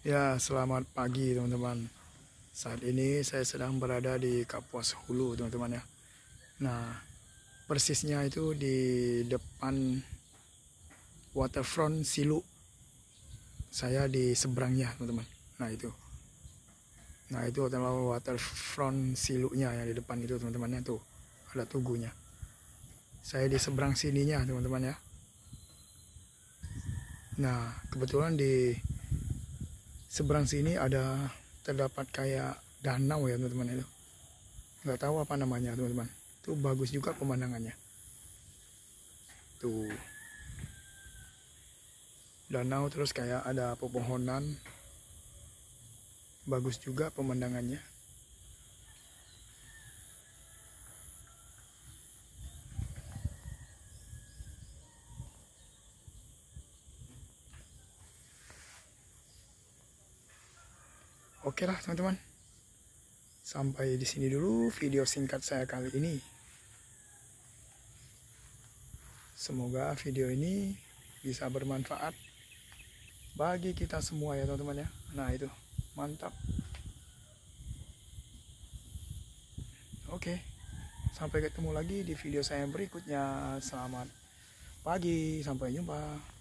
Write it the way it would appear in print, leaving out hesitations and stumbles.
Ya, selamat pagi teman-teman. Saat ini saya sedang berada di Kapuas Hulu teman-teman ya. Nah, persisnya itu di depan waterfront Silu. Saya di seberangnya teman-teman. Nah itu adalah waterfront Silunya yang di depan itu teman-teman ya, tuh ada tugunya. Saya di seberang sininya teman-teman ya. Nah, kebetulan di seberang sini terdapat kayak danau ya teman-teman itu. Nggak tahu apa namanya teman-teman. Itu bagus juga pemandangannya. Tuh danau, terus kayak ada pepohonan. Bagus juga pemandangannya. Oke lah teman-teman. Sampai di sini dulu video singkat saya kali ini. Semoga video ini bisa bermanfaat bagi kita semua ya teman-teman ya. Nah itu, mantap. Oke, sampai ketemu lagi di video saya berikutnya. Selamat pagi, sampai jumpa.